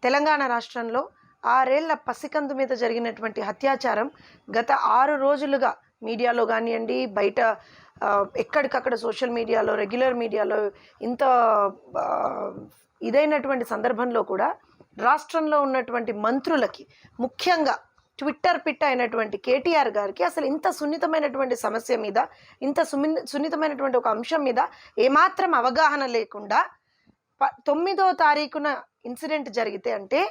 తెలంగాణ రాష్ట్రంలో 6 ఏళ్ల పసికందు మీద జరిగినటువంటి అత్యాచారం గత 6 రోజులుగా మీడియాలో కానివ్వండి, బయట ఎక్కడికక్కడ సోషల్ మీడియాలో, రెగ్యులర్ మీడియాలో ఇంత ఇదైనటువంటి సందర్భంలో కూడా రాష్ట్రంలో ఉన్నటువంటి మంత్రులకి, ముఖ్యంగా ట్విట్టర్ పిట్ట అయినటువంటి కేటీఆర్ గారికి అసలు ఇంత సున్నితమైనటువంటి సమస్య మీద, ఇంత సున్నితమైనటువంటి ఒక అంశం మీద ఏమాత్రం అవగాహన లేకుండా 9వ తారీఖున ఇన్సిడెంట్ జరిగితే, అంటే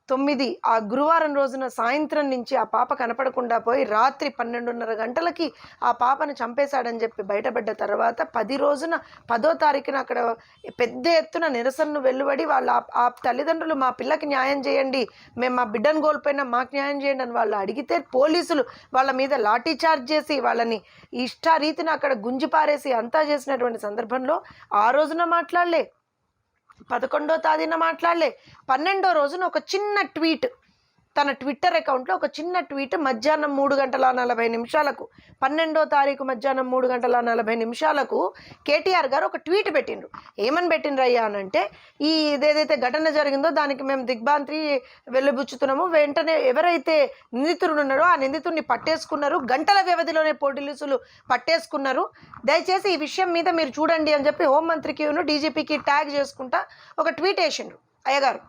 9 ఆ గురువారం రోజున సాయంత్రం నుంచి ఆ పాప కనపడకుండా పోయి రాత్రి 12:30 గంటలకి ఆ పాపను చంపేశాడని చెప్పి బయటపడ్డ తర్వాత 10 రోజున 10వ తారీఖున అక్కడ పెద్ద ఎత్తున నిరసనను వెలువడి వాళ్ళ ఆ తల్లిదండ్రులు మా పిల్లకి న్యాయం చేయండి, మేము మా బిడ్డను కోల్పోయినా మాకు న్యాయం చేయండి అని వాళ్ళు అడిగితే పోలీసులు వాళ్ళ మీద లాఠీ చార్జ్ చేసి వాళ్ళని ఇష్టారీతిని అక్కడ గుంజిపారేసి అంతా చేసినటువంటి సందర్భంలో ఆ రోజున మాట్లాడలే, 11వ తేదీన మాట్లాడలే, 12వ రోజున ఒక చిన్న ట్వీట్, తన ట్విట్టర్ అకౌంట్లో ఒక చిన్న ట్వీట్ మధ్యాహ్నం 3:40 12వ తారీఖు మధ్యాహ్నం 3:40 కేటీఆర్ గారు ఒక ట్వీట్ పెట్టిండ్రు. ఏమని పెట్టిండ్రు అయ్యా అనంటే, ఈ ఇదేదైతే ఘటన జరిగిందో దానికి మేము దిగ్భ్రాంతి వెలుబుచ్చుతున్నాము, వెంటనే ఎవరైతే నిందితుడు ఉన్నారో ఆ నిందితుడిని పట్టేసుకున్నారు, గంటల వ్యవధిలోనే పోలీసులు పట్టేసుకున్నారు, దయచేసి ఈ విషయం మీద మీరు చూడండి అని చెప్పి హోంమంత్రికి డీజీపీకి ట్యాగ్ చేసుకుంటా ఒక ట్వీట్ వేసిండ్రు అయ్యగారు.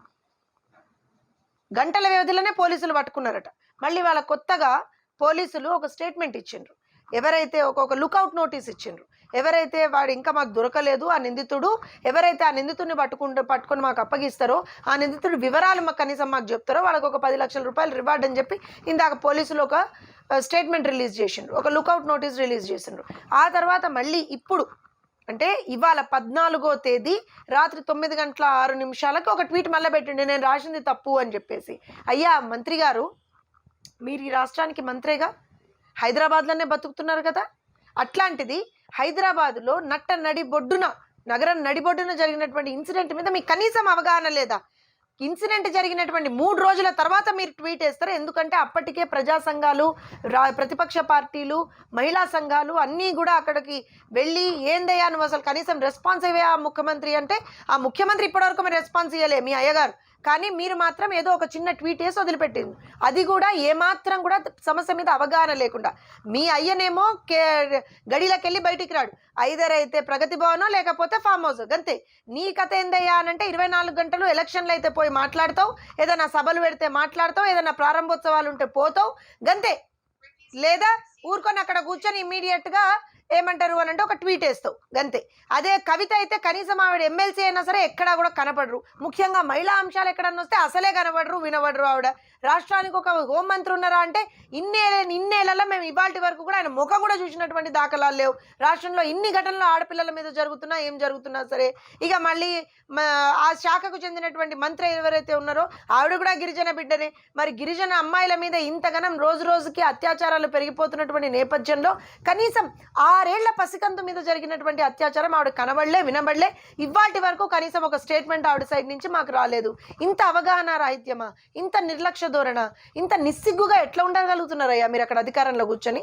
గంటల వ్యవధిలోనే పోలీసులు పట్టుకున్నారట. మళ్ళీ వాళ్ళ కొత్తగా పోలీసులు ఒక స్టేట్మెంట్ ఇచ్చిండ్రు, ఎవరైతే ఒక లుకౌట్ నోటీస్ ఇచ్చిండ్రు, ఎవరైతే వాడు ఇంకా మాకు దొరకలేదు ఆ నిందితుడు, ఎవరైతే ఆ నిందితుడిని పట్టుకొని మాకు అప్పగిస్తారో ఆ నిందితుడి వివరాలు మాకు కనీసం మాకు చెప్తారో వాళ్ళకు ఒక 10 లక్షల రూపాయలు రివార్డ్ అని చెప్పి ఇందాక పోలీసులు ఒక స్టేట్మెంట్ రిలీజ్ చేసిండ్రు, ఒక లుకౌట్ నోటీస్ రిలీజ్ చేసిండ్రు. ఆ తర్వాత మళ్ళీ ఇప్పుడు అంటే ఇవాళ 14వ తేదీ రాత్రి 9:06 ఒక ట్వీట్ మళ్ళీ పెట్టండి, నేను రాసింది తప్పు అని చెప్పేసి. అయ్యా మంత్రి గారు, మీరు ఈ రాష్ట్రానికి మంత్రిగా హైదరాబాద్లోనే బతుకుతున్నారు కదా, అట్లాంటిది హైదరాబాద్లో నగరం నడిబొడ్డున జరిగినటువంటి ఇన్సిడెంట్ మీద మీకు కనీసం అవగాహన లేదా? ఇన్సిడెంట్ జరిగినటువంటి 3 రోజుల తర్వాత మీరు ట్వీట్ వేస్తారు. ఎందుకంటే అప్పటికే ప్రజా సంఘాలు, ప్రతిపక్ష పార్టీలు, మహిళా సంఘాలు అన్నీ కూడా అక్కడికి వెళ్ళి ఏందయ్యా నువ్వు అసలు కనీసం రెస్పాన్స్ ఇవ్వే ఆ ముఖ్యమంత్రి అంటే, ఆ ముఖ్యమంత్రి ఇప్పటివరకు మీరు రెస్పాన్స్ ఇవ్వలే మీ అయ్యగారు, కానీ మీరు మాత్రం ఏదో ఒక చిన్న ట్వీట్ వేసి వదిలిపెట్టింది. అది కూడా ఏమాత్రం కూడా సమస్య మీద అవగాహన లేకుండా. మీ అయ్యనేమో గడిలోకెళ్ళి బయటికి రాడు, ఐదర్ అయితే ప్రగతి భవనో లేకపోతే ఫామ్ హౌస్, అంతే. నీ కథ ఏందయ్యా అనంటే 24 గంటలు ఎలక్షన్లు అయితే పోయి మాట్లాడతావు, ఏదైనా సభలు పెడితే మాట్లాడతావు, ఏదైనా ప్రారంభోత్సవాలు ఉంటే పోతావు, గంతే. లేదా ఊరుకొని అక్కడ కూర్చొని ఇమ్మీడియట్గా ఏమంటారు అని అంటే ఒక ట్వీట్ వేస్తావు, గంతే. అదే కవిత అయితే కనీసం ఆవిడ ఎమ్మెల్సీ అయినా సరే ఎక్కడా కూడా కనపడరు, ముఖ్యంగా మహిళా అంశాలు ఎక్కడన్నా వస్తే అసలే కనపడరు, వినబడరు. ఆవిడ రాష్ట్రానికి ఒక హోంమంత్రి ఉన్నారా అంటే ఇన్నేళ్లలో మేము ఇవాళ వరకు కూడా ఆయన ముఖం కూడా చూసినటువంటి దాఖలాలు లేవు. రాష్ట్రంలో ఇన్ని ఘటనలు ఆడపిల్లల మీద జరుగుతున్నా ఏం జరుగుతున్నా సరే. ఇక మళ్ళీ ఆ శాఖకు చెందినటువంటి మంత్రి ఎవరైతే ఉన్నారో ఆవిడ కూడా గిరిజన బిడ్డనే. మరి గిరిజన అమ్మాయిల మీద ఇంతగానం రోజు రోజుకి అత్యాచారాలు పెరిగిపోతున్నటువంటి నేపథ్యంలో కనీసం 6 ఏళ్ల పసికందు మీద జరిగినటువంటి అత్యాచారం ఆవిడ కనబడలే, వినబడలే. ఇవాటి వరకు కనీసం ఒక స్టేట్మెంట్ ఆవిడ సైడ్ నుంచి మాకు రాలేదు. ఇంత అవగాహన రాహిత్యమా, ఇంత నిర్లక్ష్య ధోరణ, ఇంత నిస్సిగ్గుగా ఎట్లా ఉండగలుగుతున్నారయ్యా మీరు అక్కడ అధికారంలో కూర్చొని?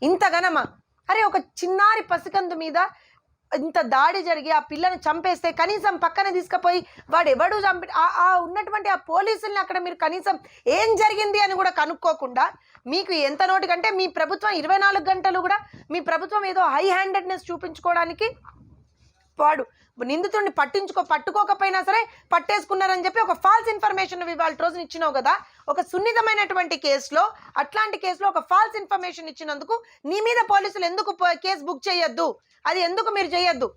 ఇంతగానమా? అరే ఒక చిన్నారి పసికందు మీద ఇంత దాడి జరిగి ఆ పిల్లని చంపేస్తే కనీసం పక్కన తీసుకుపోయి వాడు ఎవడు చంపి ఆ ఉన్నటువంటి ఆ పోలీసుల్ని అక్కడ మీరు కనీసం ఏం జరిగింది అని కూడా కనుక్కోకుండా, మీకు ఎంత నోటికంటే మీ ప్రభుత్వం 24 గంటలు కూడా మీ ప్రభుత్వం ఏదో హై హ్యాండెడ్నెస్ చూపించుకోవడానికి వాడు నిందితుడిని పట్టుకోకపోయినా సరే పట్టేసుకున్నారని చెప్పి ఒక ఫాల్స్ ఇన్ఫర్మేషన్ ఇవాళ రోజున ఇచ్చినావు కదా. ఒక సున్నితమైనటువంటి కేసులో, అట్లాంటి కేసులో ఒక ఫాల్స్ ఇన్ఫర్మేషన్ ఇచ్చినందుకు నీ మీద పోలీసులు ఎందుకు కేసు బుక్ చేయొద్దు? అది ఎందుకు మీరు చేయొద్దు?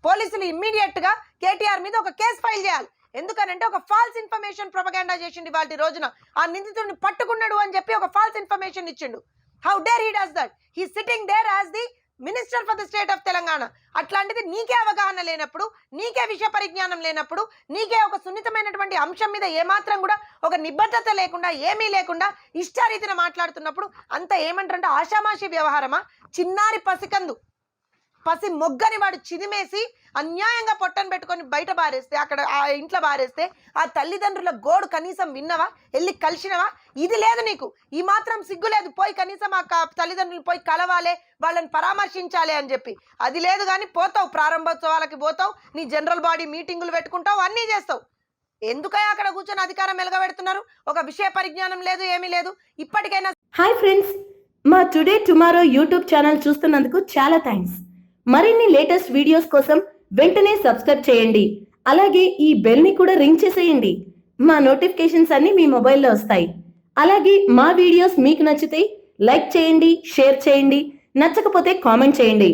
పోలీసులు ఇమ్మీడియట్గా కేటీఆర్ మీద ఒక కేసు ఫైల్ చేయాలి. ఎందుకనంటే ఒక ఫాల్స్ ఇన్ఫర్మేషన్ ప్రొపగాండా చేసిండు ఇవాళ రోజున. ఆ నిందితుడిని పట్టుకున్నాడు అని చెప్పి ఒక ఫాల్స్ ఇన్ఫర్మేషన్ ఇచ్చిండు. How dare he does that? He sitting there as the minister for the state of Telangana. అట్లాంటిది నీకే అవగాహన లేనప్పుడు, నీకే విషయ పరిజ్ఞానం లేనప్పుడు, నీకే ఒక సున్నితమైనటువంటి అంశం మీద ఏమాత్రం కూడా ఒక నిబద్ధత లేకుండా, ఏమీ లేకుండా ఇష్టారీతిన మాట్లాడుతున్నప్పుడు అంత ఏమంటారంటే ఆషామాషి వ్యవహారమా? చిన్నారి పసి మొగ్గని వాడు చిదిమేసి అన్యాయంగా పొట్టను పెట్టుకొని బయట బారేస్తే, అక్కడ ఆ ఇంట్లో బారేస్తే ఆ తల్లిదండ్రుల గోడు కనీసం విన్నవా? వెళ్ళి కలిసినవా? ఇది లేదు నీకు, ఈ మాత్రం సిగ్గు లేదు. పోయి కనీసం ఆ తల్లిదండ్రులు పోయి కలవాలే, వాళ్ళని పరామర్శించాలి అని చెప్పి అది లేదు. కానీ పోతావు, ప్రారంభోత్సవాలకి పోతావు, నీ జనరల్ బాడీ మీటింగులు పెట్టుకుంటావు, అన్నీ చేస్తావు. ఎందుకయ్యా అక్కడ కూర్చొని అధికారం వెలగబెడుతున్నారు? ఒక విషయ పరిజ్ఞానం లేదు, ఏమీ లేదు. ఇప్పటికైనా హాయ్ ఫ్రెండ్స్, మా టుడే టుమారో యూట్యూబ్ ఛానల్ చూస్తున్నందుకు చాలా థ్యాంక్స్. మరిన్ని లేటెస్ట్ వీడియోస్ కోసం వెంటనే సబ్స్క్రైబ్ చేయండి. అలాగే ఈ బెల్ ని కూడా రింగ్ చేసేయండి. మా నోటిఫికేషన్స్ అన్ని మీ మొబైల్లో వస్తాయి. అలాగే మా వీడియోస్ మీకు నచ్చితే లైక్ చేయండి, షేర్ చేయండి, నచ్చకపోతే కామెంట్ చేయండి.